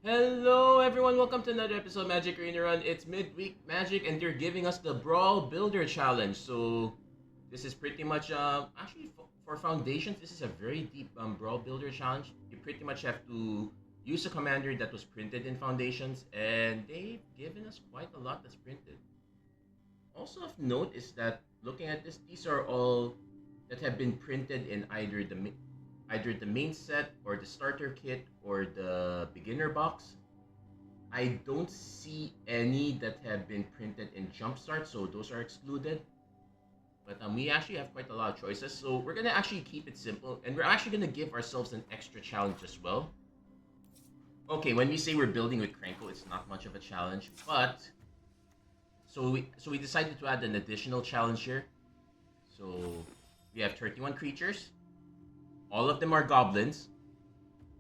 Hello everyone, welcome to another episode of Magic Arena Run. It's midweek Magic and they're giving us the Brawl Builder Challenge. So this is pretty much actually for foundations, this is a very deep Brawl Builder Challenge. You pretty much have to use a commander that was printed in foundations, and they've given us quite a lot that's printed. Also of note is that looking at this, these are all that have been printed in either the main set or the starter kit or the beginner box. I don't see any that have been printed in Jumpstart, so those are excluded. But we actually have quite a lot of choices, so we're gonna actually keep it simple, and we're actually gonna give ourselves an extra challenge as well. Okay, when we say we're building with Krenko, it's not much of a challenge, but so we decided to add an additional challenge here. So we have 31 creatures. All of them are goblins,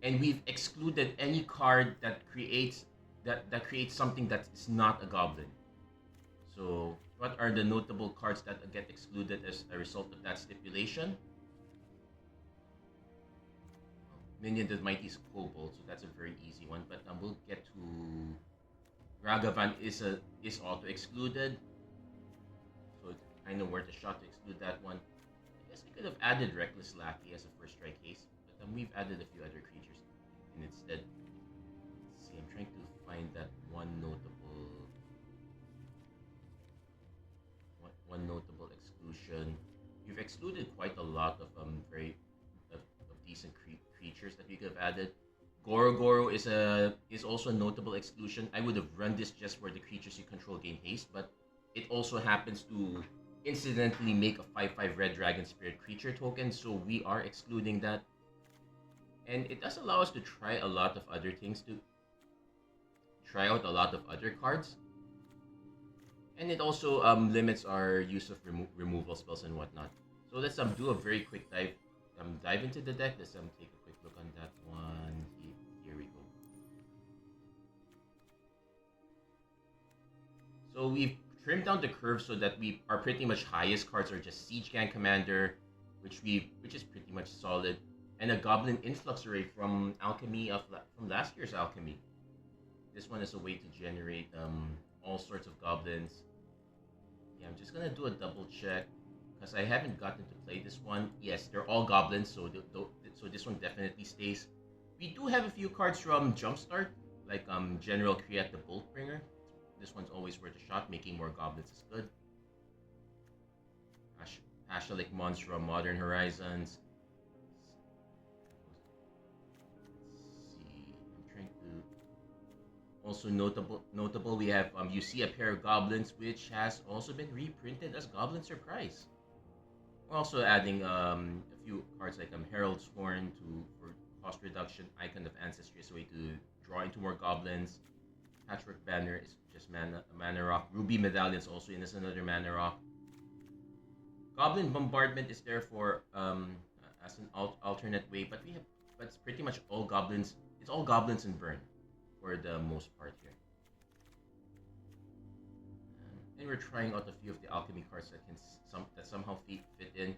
and we've excluded any card that creates something that is not a goblin. So, what are the notable cards that get excluded as a result of that stipulation? Minion the Mighty's Kobold, so that's a very easy one. But we'll get to Ragavan is auto excluded, so it's kind of worth a shot to exclude that one. I guess we could have added Reckless Lackey as a first strike case, but we've added a few other creatures instead. Let's see, I'm trying to find that one notable exclusion. You've excluded quite a lot of very of decent creatures that we could have added. Goro is also a notable exclusion. I would have run this just for the creatures you control gain haste, but it also happens to incidentally make a 5/5 red dragon spirit creature token, so we are excluding that. And it does allow us to try a lot of other things, to try out a lot of other cards. And it also limits our use of removal spells and whatnot. So let's do a very quick dive into the deck. Let's take a quick look on that one. Here we go. So we've trimmed down the curve so that our pretty much highest cards are just Siege Gang Commander, which is pretty much solid, and a Goblin Influx Array from from last year's Alchemy. This one is a way to generate all sorts of goblins. Yeah, I'm just gonna do a double check because I haven't gotten to play this one. Yes, they're all goblins, so so this one definitely stays. We do have a few cards from Jumpstart, like General Kriat the Boltbringer. This one's always worth a shot. Making more goblins is good. Pashalik Mons from Modern Horizons. Also notable, we have you see a pair of goblins, which has also been reprinted as Goblin Surprise. We're also adding a few cards like Herald's Horn for cost reduction. Icon of Ancestry is a way to draw into more goblins. Patchwork Banner is just mana rock. Ruby Medallion is also in as another mana rock. Goblin Bombardment is there for as an alternate way, but it's pretty much all goblins. It's all goblins and burn for the most part here. And we're trying out a few of the alchemy cards that somehow fit in.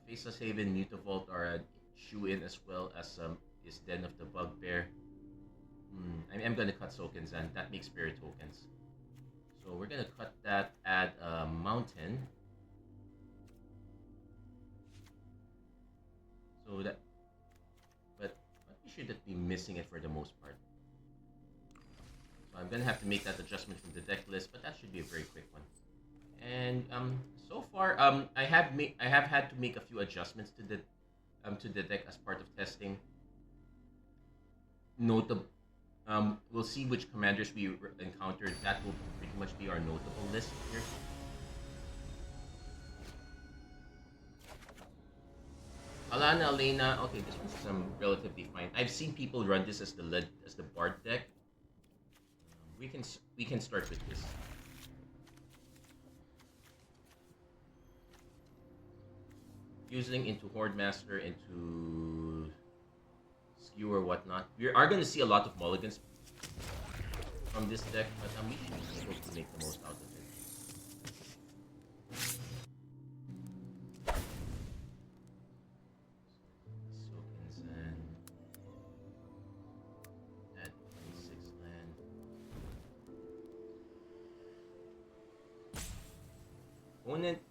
Faceless Haven, Mutavault are a shoe-in, as well as is Den of the Bugbear. I'm gonna cut tokens, and that makes spirit tokens. So we're gonna cut that, add a mountain. But we shouldn't be missing it for the most part. I'm gonna have to make that adjustment from the deck list, but that should be a very quick one. And so far I have had to make a few adjustments to the deck as part of testing. Notable, we'll see which commanders we encountered. That will pretty much be our notable list here. Alana Elena, okay, this one's relatively fine. I've seen people run this as the Bard deck. We can start with this. Using into Horde Master, into Skew or whatnot. We are going to see a lot of mulligans from this deck, but we should be able to make the most out of it. Opponent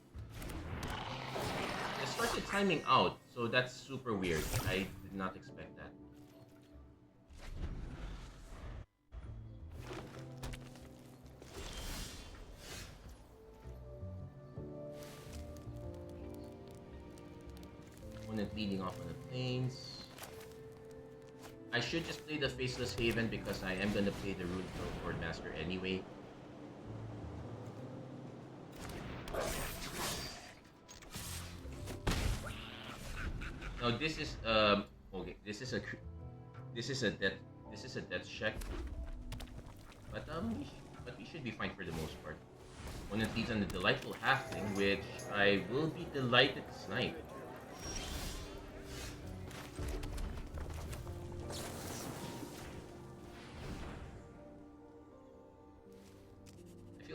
just started timing out, so that's super weird. I did not expect that. Opponent leading off on the plains. I should just play the Faceless Haven because I am gonna play the Runefell Hordemaster anyway. Now this is okay. This is a death check, but we should be fine for the most part. Opponent leads on the Delightful Halfling, which I will be delighted to snipe.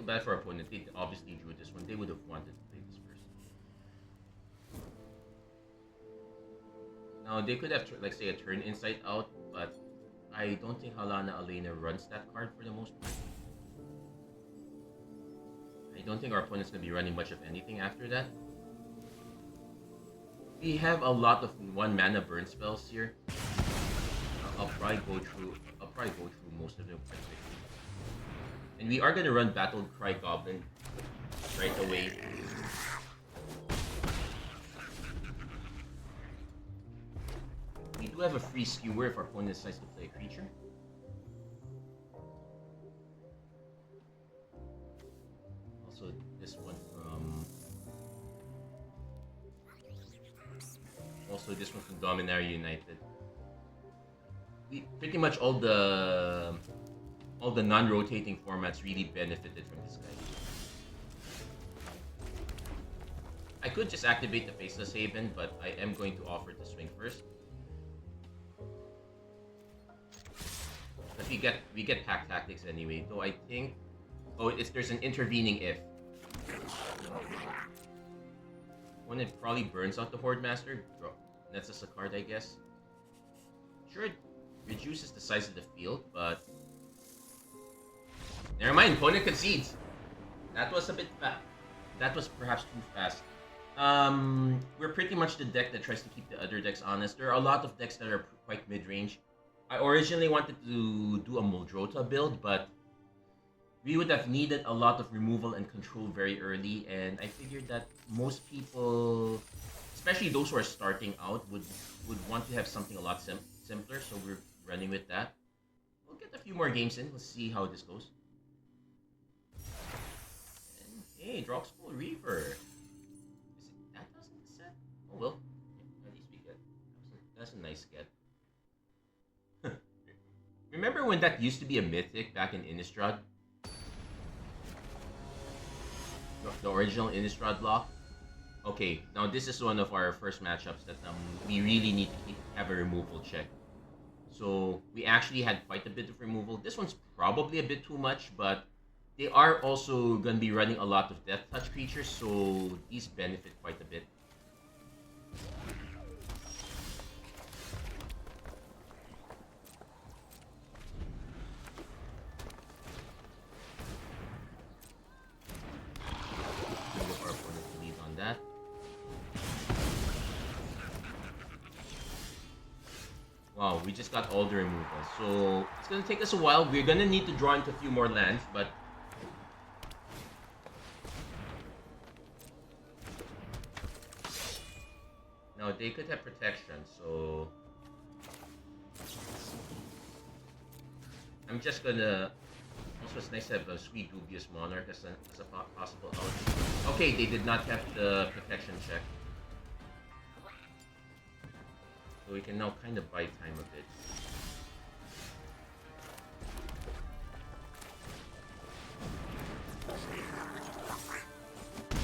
Bad for our opponent. They obviously drew this one. They would have wanted to play this first. Now they could have like say a turn Insight out, but I don't think Halana Alena runs that card for the most part. I don't think our opponent's gonna be running much of anything after that. We have a lot of 1 mana burn spells here. I'll probably go through most of them quite quickly. And we are gonna run Battle Cry Goblin right away. We do have a free skewer if our opponent decides to play a creature. Also, this one from Dominaria United. We pretty much all the non-rotating formats really benefited from this guy. I could just activate the Faceless Haven, but I am going to offer to swing first. But we get Pack Tactics anyway, though I think... Oh, there's an intervening if. When it probably burns out the Hordemaster, that's just a card, I guess. Sure, it reduces the size of the field, but... Never mind, opponent concedes. That was a bit fast. That was perhaps too fast. We're pretty much the deck that tries to keep the other decks honest. There are a lot of decks that are quite mid-range. I originally wanted to do a Muldrota build, but we would have needed a lot of removal and control very early, and I figured that most people, especially those who are starting out, would want to have something a lot simpler, so we're running with that. We'll get a few more games in. Let's see how this goes. Hey, Droxpool Reaver. Is it that doesn't set? Oh well. At least we get. That's a nice get. Remember when that used to be a mythic back in Innistrad? The original Innistrad block? Okay, now this is one of our first matchups that we really need to have a removal check. So we actually had quite a bit of removal. This one's probably a bit too much, but they are also going to be running a lot of Death Touch creatures, so these benefit quite a bit. Our opponent to lead on that. Wow, we just got all the removal, so it's going to take us a while. We're going to need to draw into a few more lands, but now they could have protection, so I'm just gonna. Also, it's nice to have a Sweet Dubious Monarch as a possible out. Okay, they did not have the protection check, so we can now kind of buy time a bit.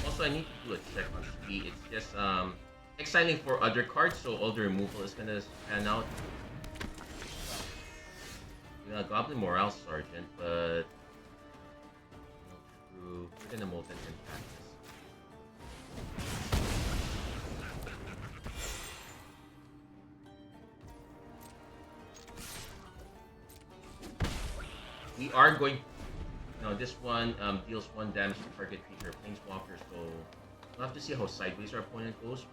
Also, I need to do a check on speed. It's just exiling for other cards, so all the removal is gonna pan out. We got Goblin Morale Sergeant, but we're gonna Molten Impact this. We are going. Now this one deals 1 damage to target creature or planeswalker, so we'll have to see how sideways our opponent goes.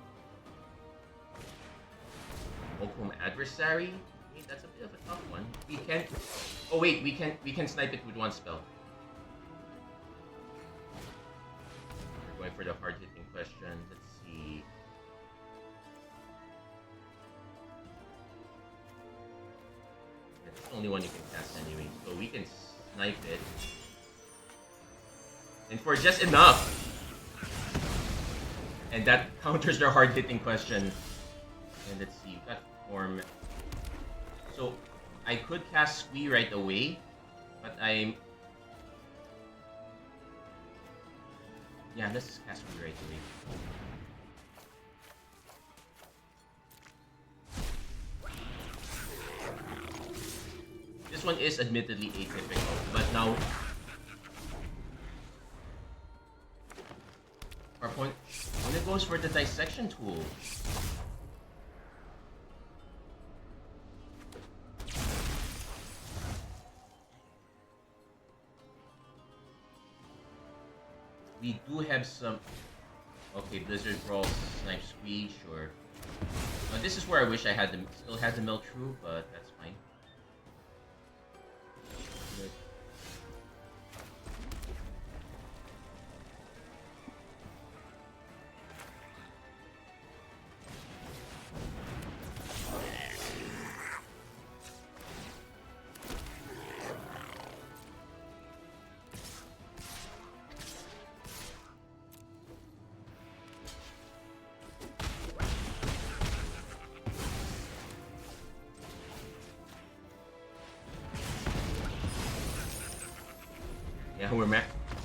Oakham Adversary. Okay, that's a bit of a tough one. We can. Oh wait, we can snipe it with 1 spell. We're going for the hard hitting question. Let's see. It's the only one you can cast anyway, so we can snipe it. And for just enough. And that counters their hard hitting question. And let's see, you got form. So I could cast Squee right away, but yeah, let's just cast Squee right away. This one is admittedly atypical, but now our opponent goes for the dissection tool. We do have some. Okay, Blizzard Brawl, Snipe Squee, sure. This is where I wish I had still had the Meltru, but that's fine. Good. Yeah,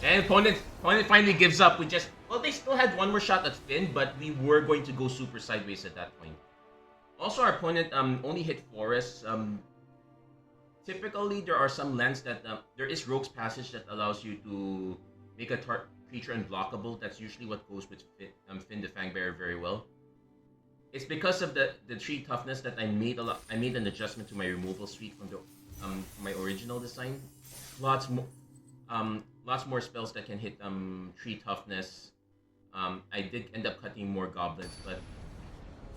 and opponent finally gives up. They still had 1 more shot at Finn, but we were going to go super sideways at that point. Also, our opponent only hit forests. Typically, there are some lands that there is Rogue's Passage that allows you to make a creature unblockable. That's usually what goes with Finn the Fangbearer very well. It's because of the tree toughness that I made an adjustment to my removal suite from the my original design. Lots more spells that can hit tree toughness. I did end up cutting more goblins, but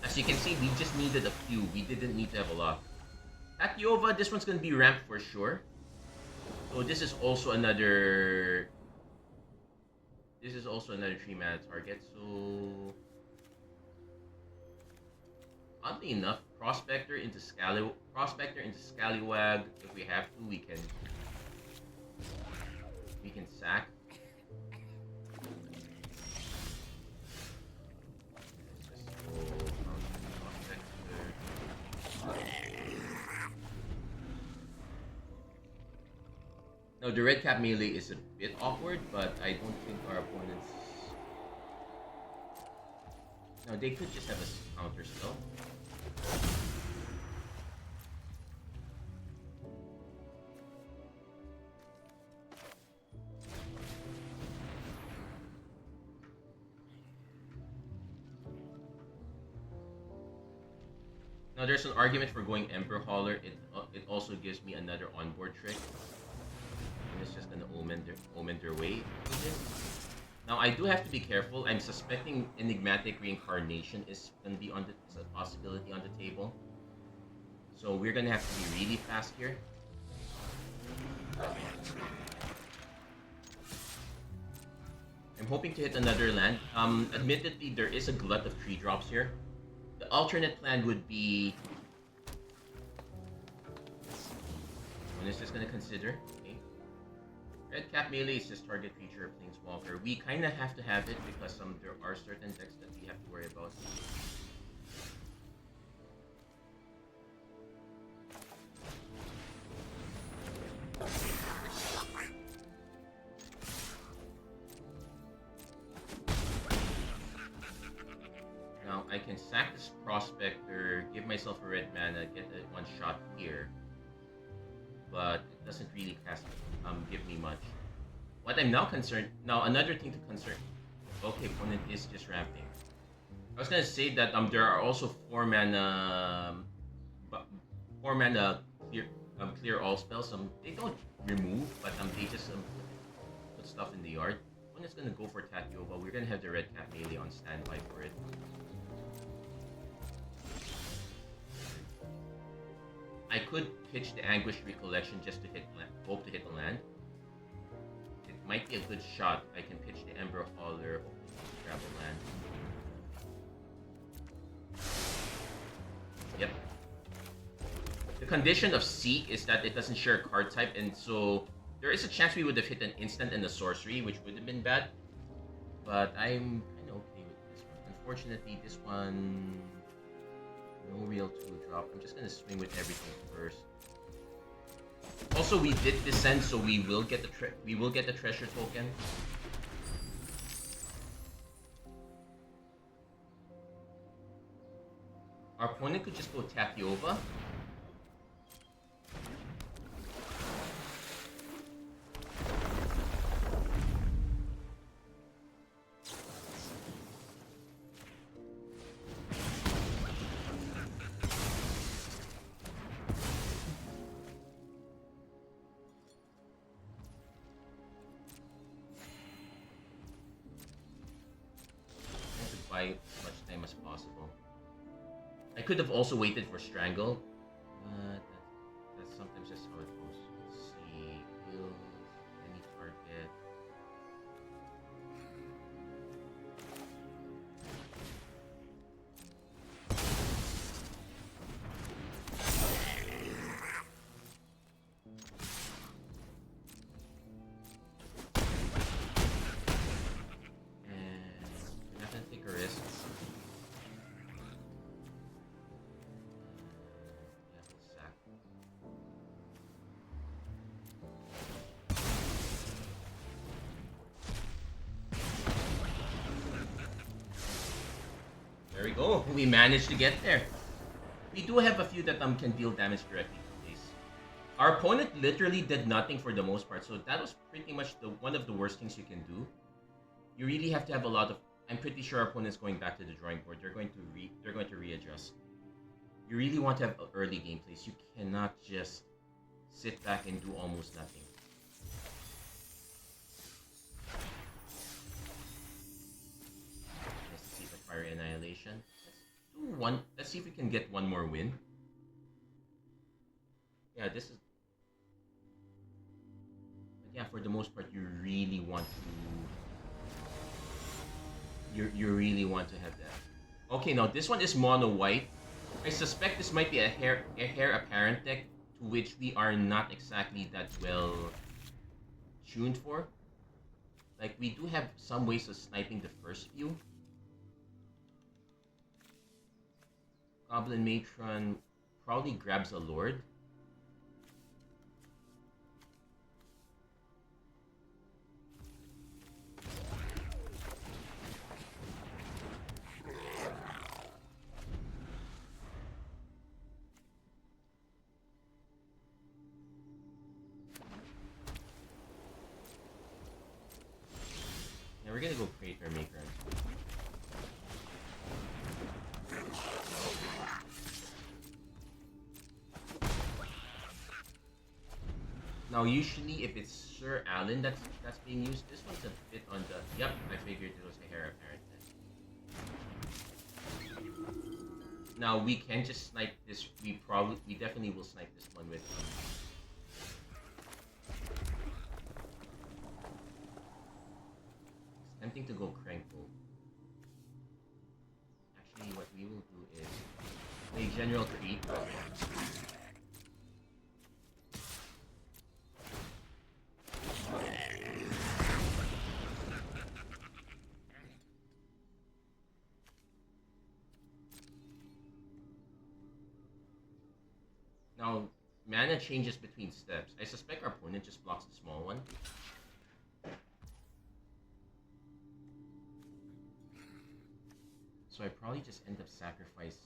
as you can see, we just needed a few. We didn't need to have a lot. Tatyova, this one's gonna be ramped for sure. So this is also another 3-mana target. So oddly enough, Prospector into Scallywag. If we have to, we can sack. Now the red cap melee is a bit awkward, but I don't think our opponents. No, they could just have a counter spell. Now there's an argument for going Ember Hauler. It also gives me another onboard trick. And it's just gonna omen their way with it. Now I do have to be careful. I'm suspecting Enigmatic Reincarnation is gonna be is a possibility on the table. So we're gonna have to be really fast here. I'm hoping to hit another land. Admittedly, there is a glut of 3-drops here. The alternate plan would be. One is just gonna consider. Okay. Red cap melee is just target creature or planeswalker. We kind of have to have it because there are certain decks that we have to worry about. Now I can sack this Prospector, give myself a red mana, get a 1-shot here, but it doesn't really give me much. What I'm now concerned. Now another thing to concern. Okay, opponent is just ramping. I was gonna say that there are also 4-mana clear all spells. They don't remove, but they just put stuff in the yard. When it's gonna go for Tatiova, we're gonna have the red cap melee on standby for it. I could pitch the Anguish Recollection just to hope to hit the land. It might be a good shot. I can pitch the Ember Hauler, grab a land. Yep. The condition of Seek is that it doesn't share a card type, and so there is a chance we would have hit an instant and a sorcery, which would have been bad. But I'm kind of okay with this one. Unfortunately, this one, no real 2-drop. I'm just gonna swing with everything first. Also, we did descend, so we will get the treasure token. Our opponent could just go Tatiova. Buy as much time as possible. I could have also waited for Strangle, but that's sometimes just how it goes. Let's see, heals, any target. There we go. We managed to get there. We do have a few that can deal damage directly to base. Our opponent literally did nothing for the most part, so that was pretty much one of the worst things you can do. You really have to have a lot of. I'm pretty sure our opponent's going back to the drawing board. They're going to readjust. You really want to have early gameplays. You cannot just sit back and do almost nothing. Let's see the Fire Annihilation. Let's do one. Let's see if we can get one more win. Yeah, this is. But yeah, for the most part, you really want to. You really want to have that. Okay, now this one is mono white. I suspect this might be a heir apparent deck to which we are not exactly that well tuned for. Like, we do have some ways of sniping the first few. Goblin Matron probably grabs a Lord. We're gonna go Praetor Maker. Now, usually, if it's Sir Alan that's being used, this one's a bit on the. Yep, I figured it was a heir apparent. Now we can just snipe this. We definitely will snipe this one with. Tempting to go Crankle. Actually, what we will do is play General Creep. Now, mana changes between steps. I suspect our opponent just blocks the small one. So I probably just end up sacrifice.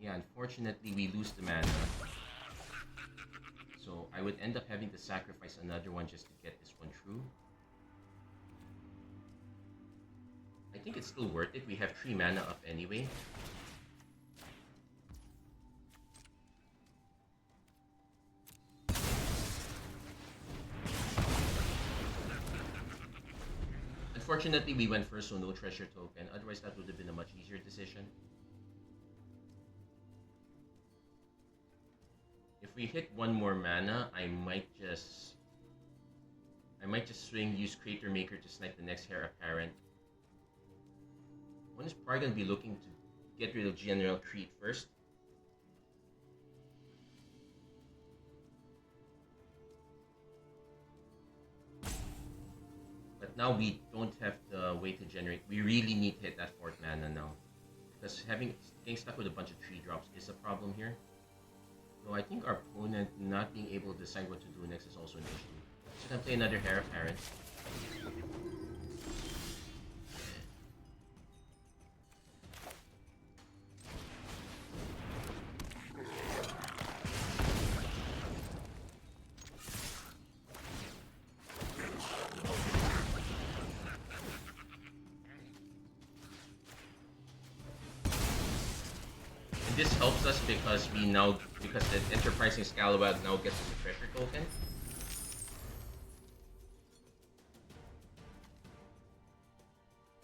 Yeah, unfortunately we lose the mana. So I would end up having to sacrifice another one just to get this one true. I think it's still worth it. We have 3 mana up anyway. Unfortunately, we went first, so no treasure token. Otherwise, that would have been a much easier decision. If we hit one more mana, I might just swing, use Crater Maker to snipe the next Heir Apparent. One is probably gonna be looking to get rid of General Creed first. But now we don't have the way to generate. We really need to hit that 4th mana now. Because getting stuck with a bunch of 3 drops is a problem here. So I think our opponent not being able to decide what to do next is also an issue. So gonna play another Heir Apparent. This helps us because the Enterprising Scalawag now gets the treasure token.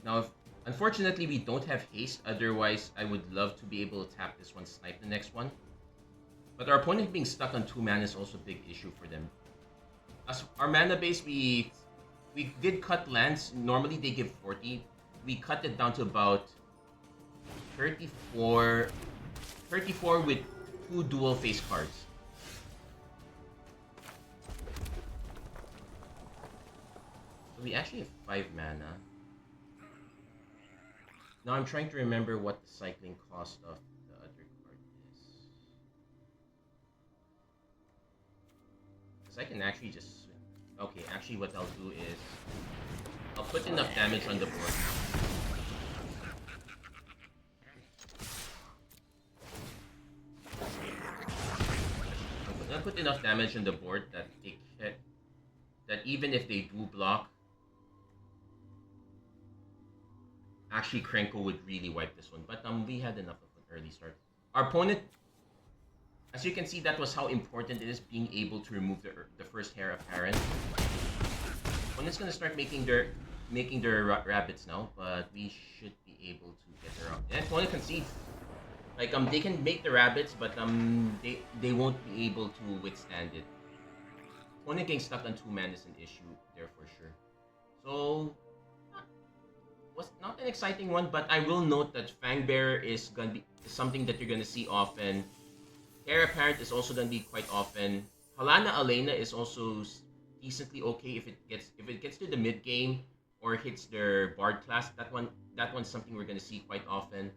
Now, unfortunately, we don't have haste. Otherwise, I would love to be able to tap this one, snipe the next one. But our opponent being stuck on 2 mana is also a big issue for them. As our mana base, we did cut lands. Normally, they give 40. We cut it down to about 34 with 2 dual face cards. So we actually have 5 mana. Now I'm trying to remember what the cycling cost of the other card is. Because I can actually just swing. Okay, actually what I'll do is I'll put enough damage on the board. I'll put enough damage on the board that even if they do block, actually Krenko would really wipe this one. But we had enough of an early start. Our opponent, as you can see, that was how important it is being able to remove the first Heir Apparent. Opponent's gonna start making their rabbits now, but we should be able to get her out. And opponent concedes. Like they can make the rabbits, but they won't be able to withstand it. Opponent getting stuck on 2 mana is an issue there for sure. So was not an exciting one, but I will note that Fangbearer is something that you're gonna see often. Heir Apparent is also gonna be quite often. Halana Alena is also decently okay if it gets to the mid game or hits their Bard class. That one's something we're gonna see quite often.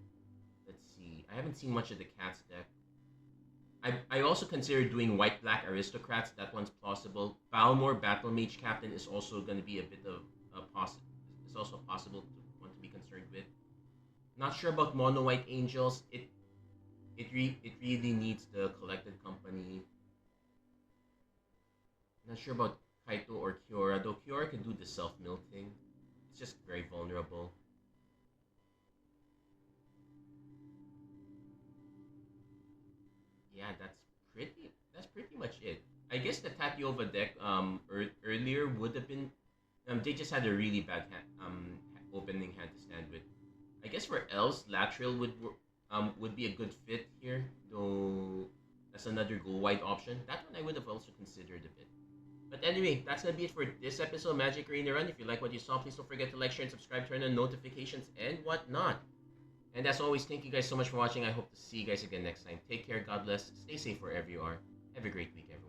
Let's see. I haven't seen much of the Cats deck. I also consider doing White-Black Aristocrats. That one's plausible. Balmor Battle Mage Captain is also going to be a bit of a it's also possible one to be concerned with. Not sure about Mono White Angels. It really needs the Collected Company. Not sure about Kaito or Kiora, though Kiora can do the self-mill thing. It's just very vulnerable. Yeah, that's pretty much it. I guess the Tatiova deck earlier would have been they just had a really bad opening hand to stand with. I guess for Elves, Latrell would be a good fit here, though as another go wide option. That one I would have also considered a bit. But anyway, that's gonna be it for this episode of Magic Arena Run. If you like what you saw, please don't forget to like, share, and subscribe, turn on notifications and whatnot. And as always, thank you guys so much for watching. I hope to see you guys again next time. Take care, God bless, stay safe wherever you are. Have a great week, everyone.